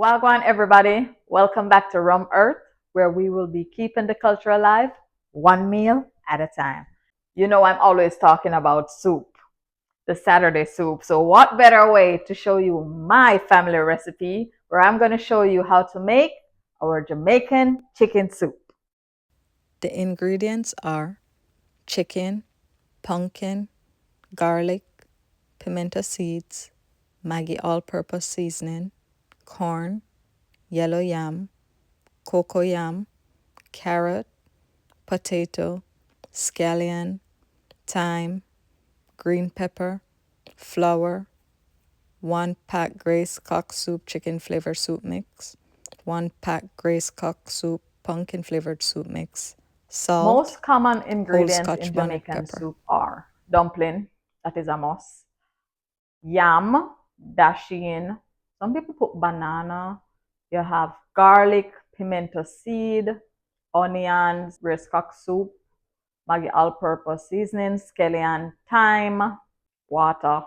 Wagwan, everybody. Welcome back to Rum Earth, where we will be keeping the culture alive, one meal at a time. You know, I'm always talking about soup, the Saturday soup. So, what better way to show you my family recipe, where I'm going to show you how to make our Jamaican chicken soup? The ingredients are chicken, pumpkin, garlic, pimento seeds, Maggi all purpose seasoning, corn, yellow yam, cocoa yam, carrot, potato, scallion, thyme, green pepper, flour, 1 pack Grace Cock Soup chicken flavor soup mix, 1 pack Grace Cock Soup pumpkin flavored soup mix, salt, Most common whole ingredients Scotch in bonnet Jamaican pepper. soup are dumpling, that is a must, yam, dasheen. Some people put banana. You have garlic, pimento seed, onions, braised cock soup, Maggi all-purpose seasoning, scallion, thyme, water.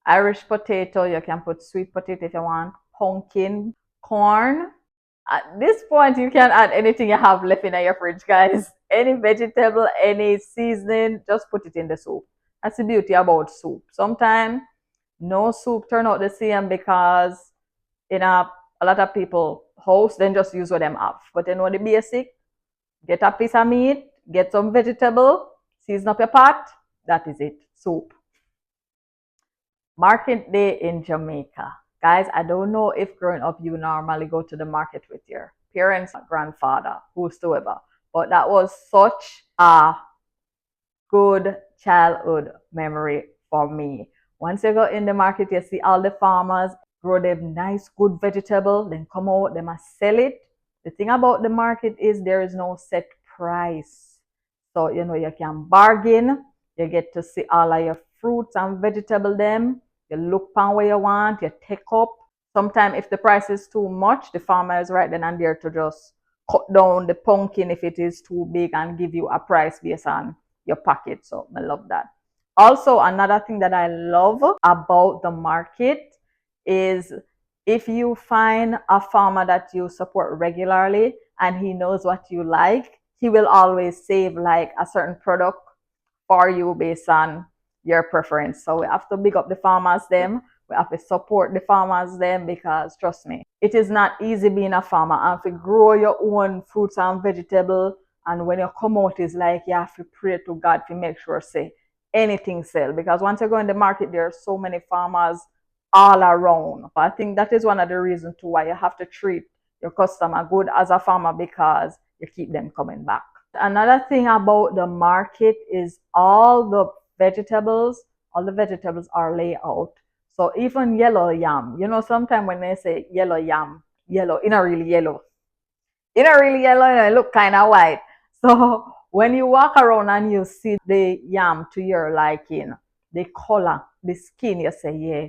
Irish potato, you can put sweet potato if you want, pumpkin, corn. At this point, you can add anything you have left in your fridge, guys. Any vegetable, any seasoning, just put it in the soup. That's the beauty about soup. Sometimes no soup turn out the same because in a lot of people house then just use what them have. But you know the basic, get a piece of meat, get some vegetable, season up your pot, that is it. Soup. Market day in Jamaica. Guys, I don't know if growing up you normally go to the market with your parents, grandfather, whosoever, but that was such a good childhood memory for me. Once you go in the market, you see all the farmers grow them nice, good vegetable, then come out, they must sell it. The thing about the market is there is no set price. So, you know, you can bargain, you get to see all of your fruits and vegetable them. You look pan where you want, you take up. Sometimes if the price is too much, the farmer is right then and there to just cut down the pumpkin if it is too big and give you a price based on your pocket. So I love that. Also, another thing that I love about the market is if you find a farmer that you support regularly and he knows what you like, he will always save like a certain product for you based on your preference. So we have to big up the farmers them. We have to support the farmers them because trust me, it is not easy being a farmer and to grow your own fruits and vegetable. And when you come out, it's like you have to pray to God to make sure say anything sell. Because once you go in the market, there are so many farmers all around. I think that is one of the reasons to why you have to treat your customer good as a farmer because you keep them coming back. Another thing about the market is all the vegetables are laid out. So even yellow yam, you know, sometimes when they say yellow yam, yellow, it not really yellow. It not really yellow, it look kind of white. So when you walk around and you see the yam to your liking, the color, the skin, you say, yeah,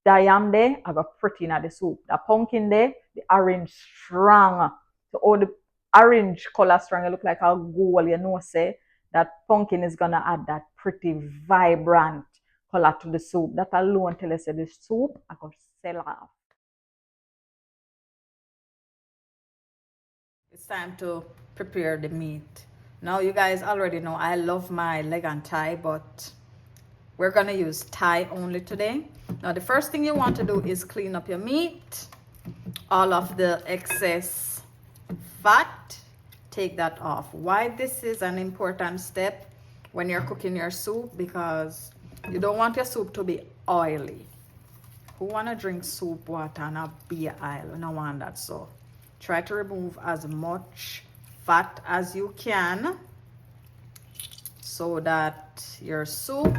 the yam there, I got pretty in the soup. The pumpkin there, the orange strong. So all the orange color strong, it look like a gold, you know, say that pumpkin is gonna add that pretty vibrant color to the soup. That alone tell us the soup I got sell off. It's time to prepare the meat. Now you guys already know I love my leg and thigh, but we're gonna use thigh only today. Now the first thing you want to do is clean up your meat. All of the excess fat, take that off. Why this is an important step when you're cooking your soup, because you don't want your soup to be oily. Who want to drink soup water and a beer oil? We don't want that. So try to remove as much fat as you can so that your soup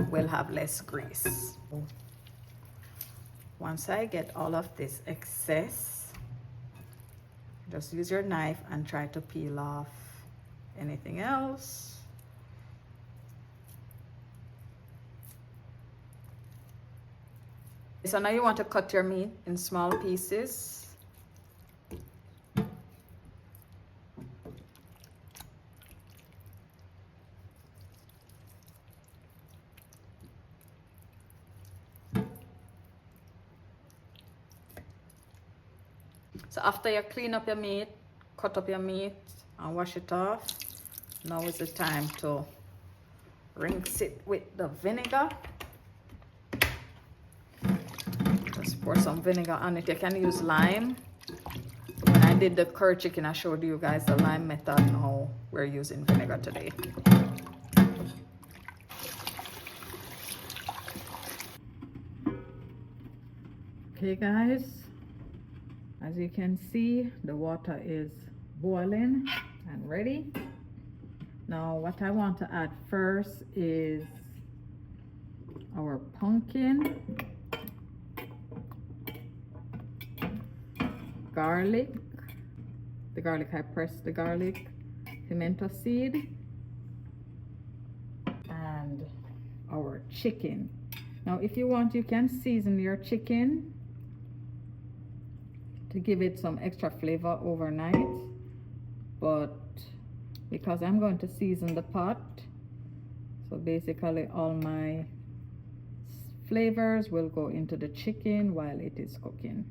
will have less grease. Once I get all of this excess, just use your knife and try to peel off anything else. So now you want to cut your meat in small pieces. So after you clean up your meat, cut up your meat and wash it off, now is the time to rinse it with the vinegar. Just pour some vinegar on it. You can use lime. When I did the curd chicken, I showed you guys the lime method. Now we're using vinegar today. Okay guys, as you can see, the water is boiling and ready. Now what I want to add first is our pumpkin, garlic, the garlic, I pressed the garlic, pimento seed, and our chicken. Now if you want, you can season your chicken to give it some extra flavor overnight, but because I'm going to season the pot, so basically all my flavors will go into the chicken while it is cooking.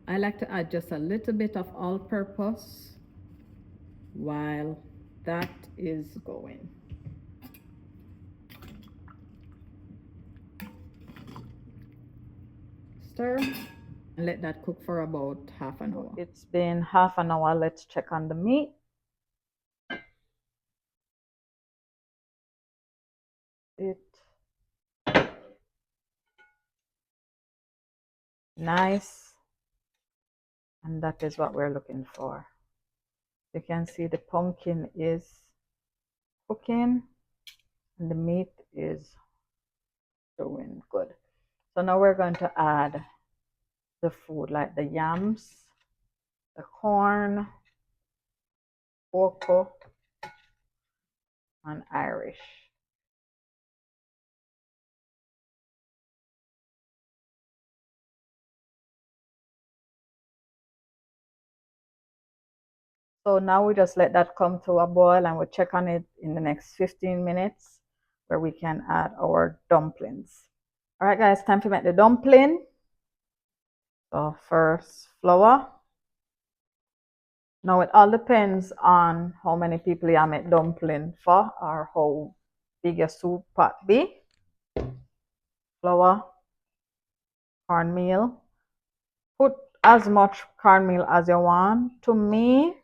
I like to add just a little bit of all-purpose while that is going. Stir and let that cook for about half an hour. It's been half an hour. Let's check on the meat. Nice, and that is what we're looking for. You can see the pumpkin is cooking and the meat is doing good. So now we're going to add the food like the yams, the corn, cocoa, and Irish. So now we just let that come to a boil and we'll check on it in the next 15 minutes where we can add our dumplings. All right, guys, time to make the dumpling. So first, flour. Now it all depends on how many people you make dumpling for or how big your soup pot be. Flour, cornmeal. Put as much cornmeal as you want. To me,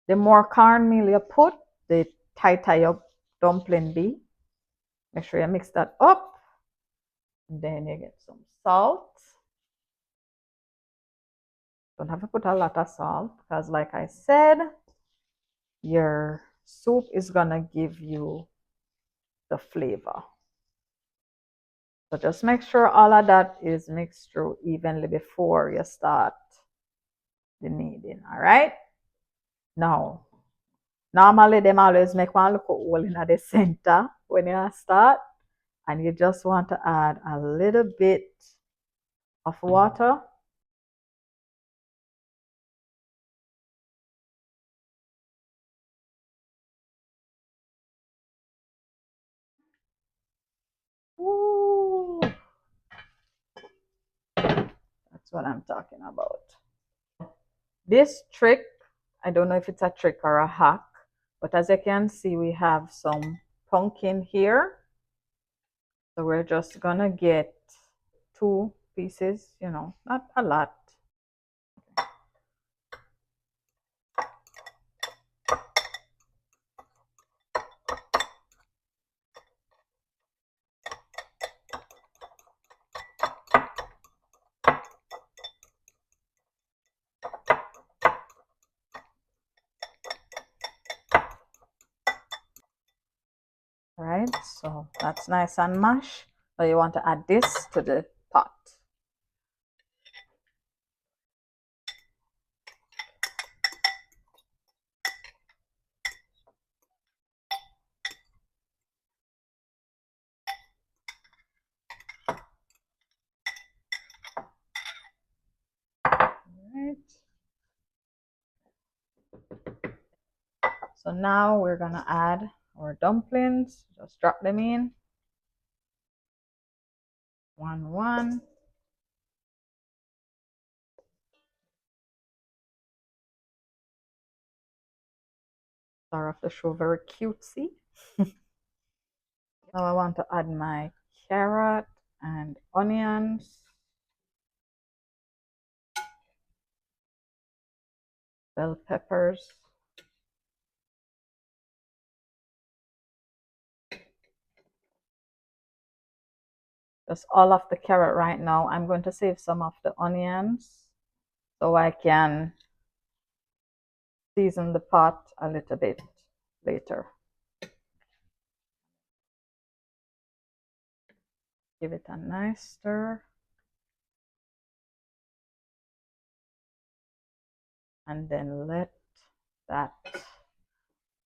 the more cornmeal you put, the tighter your dumpling be. Make sure you mix that up. Then you get some salt. Don't have to put a lot of salt because like I said, your soup is gonna give you the flavor. So just make sure all of that is mixed through evenly before you start the kneading, all right? Now, normally them always make one look hole in the center when you start, and you just want to add a little bit of water. Ooh, that's what I'm talking about. This trick, I don't know if it's a trick or a hack, but as you can see, we have some pumpkin here. So we're just gonna get 2 pieces, not a lot. All right, so that's nice and mashed. So you want to add this to the pot. So now we're gonna add our dumplings. Just drop them in. 1. Sorry of the show, very cutesy. Now I want to add my carrot and onions, bell peppers. Just all of the carrot right now. I'm going to save some of the onions so I can season the pot a little bit later. Give it a nice stir. And then let that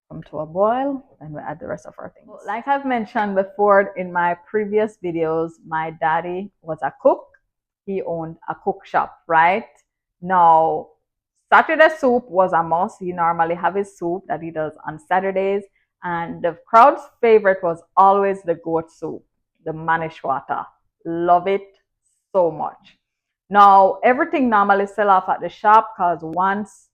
come to a boil, and we add the rest of our things. Like I've mentioned before in my previous videos, my daddy was a cook. He owned a cook shop, right? Now, Saturday soup was a must. He normally have his soup that he does on Saturdays. And the crowd's favorite was always the goat soup, the manishwata. Love it so much. Now, everything normally sell off at the shop because once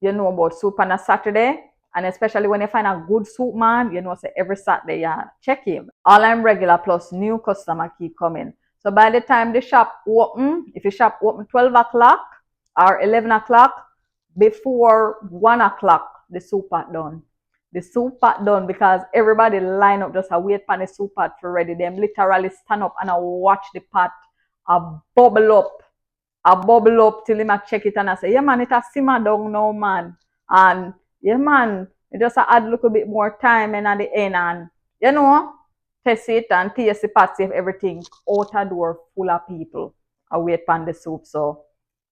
you know about soup on a Saturday, and especially when you find a good soup man, you know, say every Saturday you check him. All I'm regular plus new customer keep coming. So by the time the shop open, if the shop open 12 o'clock or 11 o'clock, before 1 o'clock, the soup pot done. The soup pot done because everybody line up just a wait for the soup pot for ready. Them literally stand up and I watch the pot bubble up. I bubble up till him a check it and I say, yeah man, it a simmer down now, man. And yeah man, it just add a little bit more time and at the end and you know, test it and taste the pot, see if everything out a door full of people. I wait for the soup. So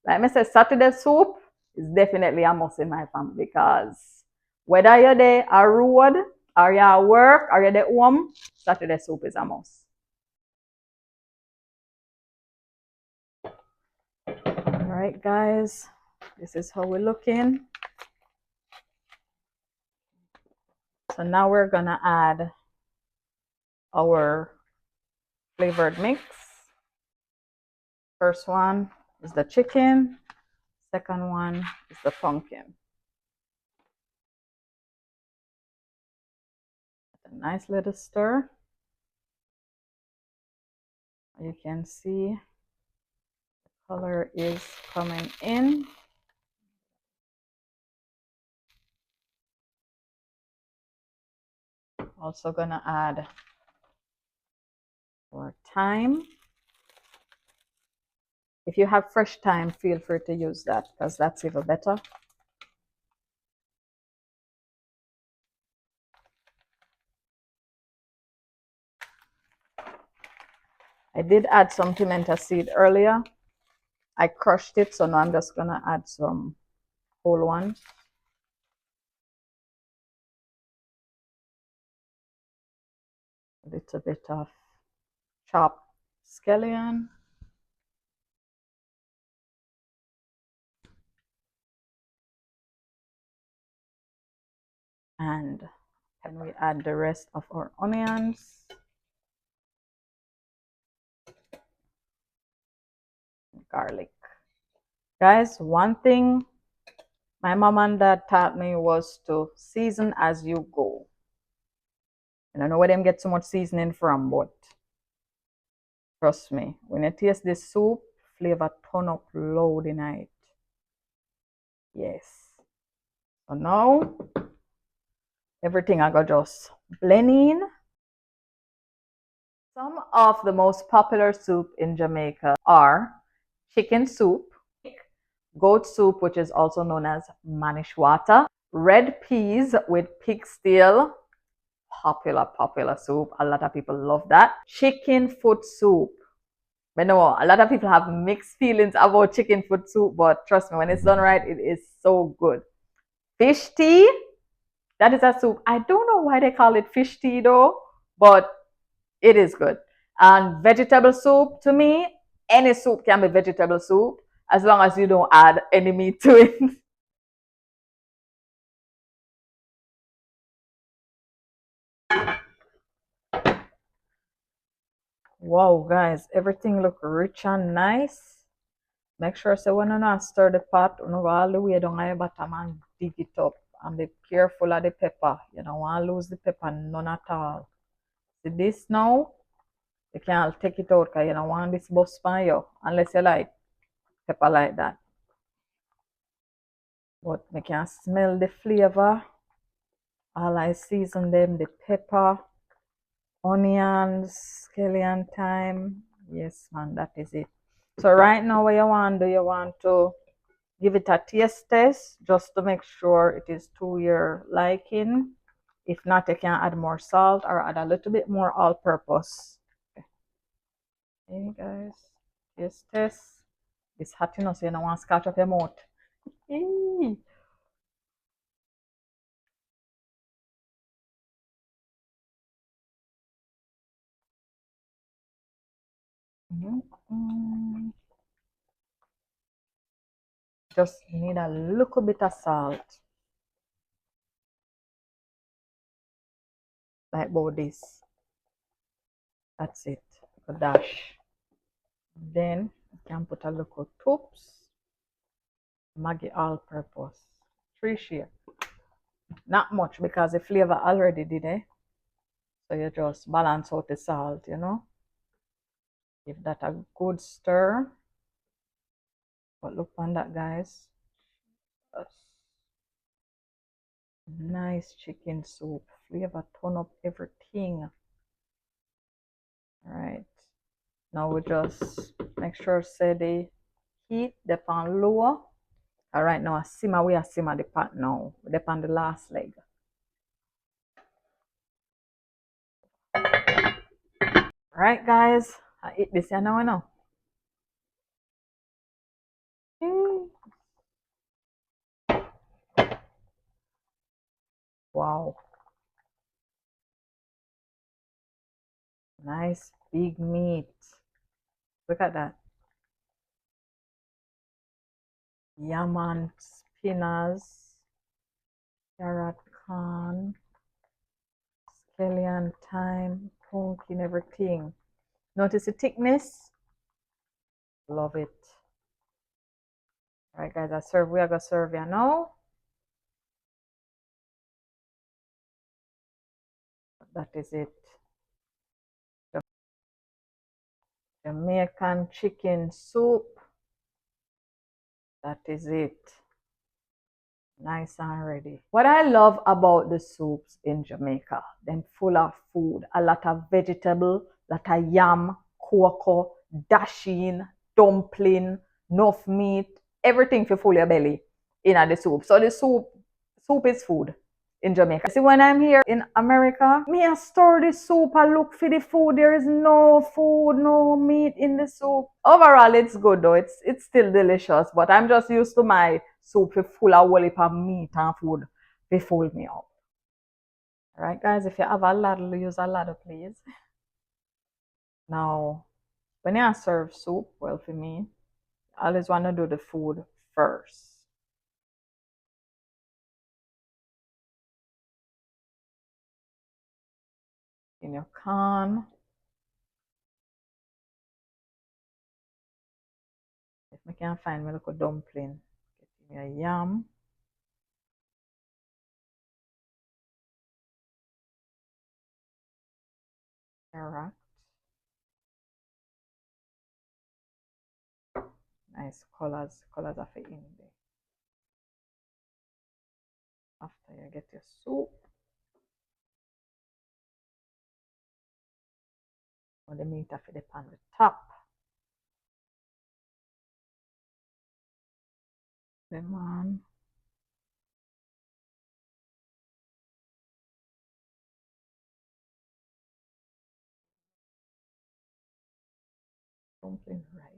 like I said, Saturday soup is definitely a must in my family because whether you're there on road or you're at work or you're at home, Saturday soup is a must. All right, guys, this is how we're looking. So now we're gonna add our flavored mix. First one is the chicken. Second one is the pumpkin. A nice little stir. You can see the color is coming in. Also gonna add our thyme. If you have fresh thyme, feel free to use that because that's even better. I did add some pimento seed earlier. I crushed it, so now I'm just gonna add some whole ones. A little bit of chopped scallion. And then we add the rest of our onions. Garlic. Guys, one thing my mom and dad taught me was to season as you go. I don't know where them get so much seasoning from, but trust me, when you taste this soup, flavor turn up loud in it. Yes. So now everything I got just blend in. Some of the most popular soup in Jamaica are chicken soup, goat soup, which is also known as manishwata, red peas with pig steel, popular soup. A lot of people love that. Chicken foot soup. I know a lot of people have mixed feelings about chicken foot soup, but trust me, when it's done right, it is so good. Fish tea, that is a soup. I don't know why they call it fish tea though, but it is good. And vegetable soup, to me, any soup can be vegetable soup as long as you don't add any meat to it. Wow, guys, everything look rich and nice. Make sure so when you not stir the pot, you go all the way down at the bottom and dig it up. And be careful of the pepper. You don't want to lose the pepper, none at all. See this now? You can't take it out because you don't want this bust by you unless you like pepper like that. But you can smell the flavor. All I season them, the pepper, onions, scallion, thyme. Yes, man, that is it. So right now what you want to do, you want to give it a taste test just to make sure it is to your liking. If not, you can add more salt or add a little bit more all-purpose. Okay, guys, taste test. It's hot enough so you don't want to scratch up your mouth. Eee. Mm. Just need a little bit of salt, like about this. That's it. A dash. Then you can put a little toops, Maggi all-purpose, 3 share. Not much because the flavor already did it. So you just balance out the salt, you know. Give that a good stir. But look on that, guys. Nice chicken soup. Flavor tone up everything. Alright. Now we just make sure say the heat the pan lower. Alright, now I simmer we are simmer the pot now. We on the last leg. Alright guys, I eat this here now. Mm. Wow. Nice big meat. Look at that. Yam and spinach, carrot, corn, scallion, thyme, pumpkin, everything. Notice the thickness? Love it. Alright guys, we are gonna serve you now. That is it. Jamaican chicken soup. That is it. Nice and ready. What I love about the soups in Jamaica, them full of food, a lot of vegetable, lot of yam, cocoa, dasheen, dumpling, enough meat, everything for full your belly in the soup. So the soup is food in Jamaica. See, when I'm here in America, me a stir the soup, I look for the food. There is no food, no meat in the soup. Overall, it's good though. It's still delicious, but I'm just used to my soup full of whole heap of meat and food. They fool me up. All right, guys. If you have a ladle, use a ladle, please. Now, when you serve soup, well, for me, I always want to do the food first. In your corn. If I can find me little dumpling, get me a yam. Carrot. Nice colors of it in there. After you get your soup, or the meat of it on the top. Lemon. Dumpling right.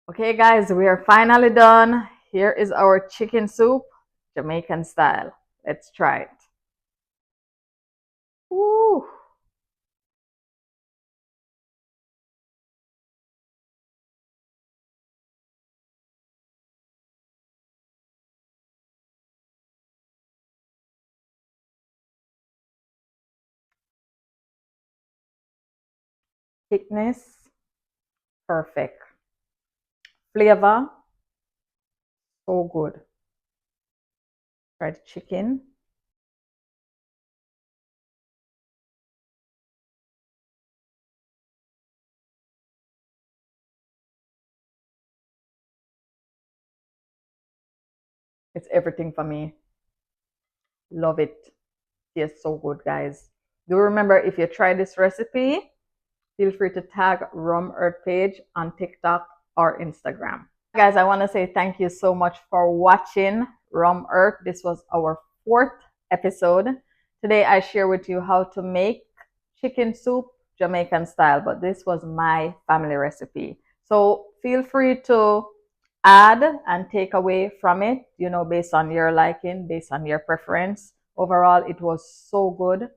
Okay, guys, we are finally done. Here is our chicken soup, Jamaican style. Let's try it. Woo! Thickness, perfect. Flavor, so good. Try the chicken. It's everything for me. Love it. Tastes so good, guys. Do remember, if you try this recipe, feel free to tag Rum Earth page on TikTok or Instagram. Guys, I want to say thank you so much for watching Rum Earth. This was our fourth episode. Today I share with you how to make chicken soup Jamaican style, but this was my family recipe. So feel free to add and take away from it, based on your liking, based on your preference. Overall, it was so good,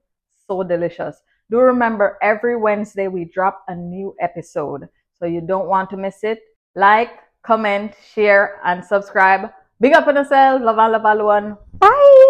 so delicious. Do remember, every Wednesday we drop a new episode, so you don't want to miss it. Like, comment, share, and subscribe. Big up on yourself. Love and love everyone. Bye.